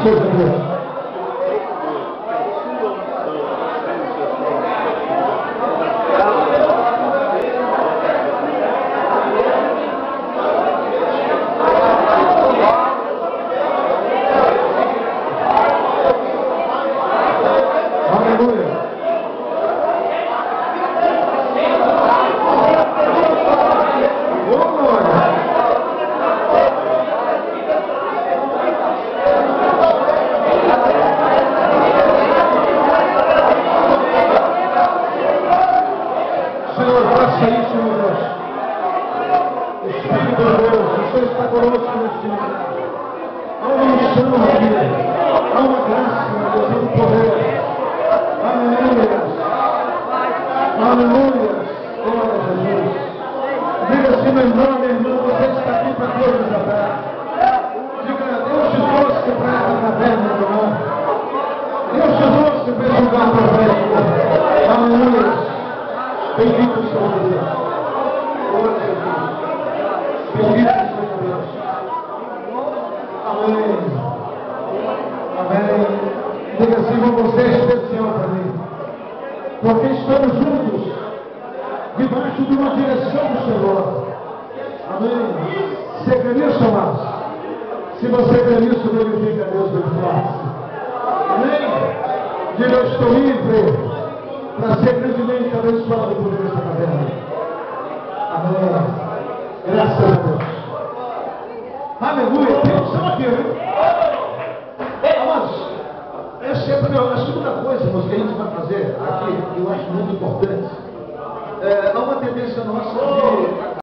seja Deus. Porque estamos juntos, debaixo de uma direção do Senhor. Amém. Você crê nisso, amados? Se você crê nisso, glorifica a Deus muito forte. Amém. Diga, eu estou livre para ser grandemente abençoado por esta caverna. Amém. Graças a Deus. Aleluia. Tem opção aqui, né? Amados, essa é a segunda coisa que a gente vai fazer aqui, que eu acho muito importante. Há uma tendência nossa de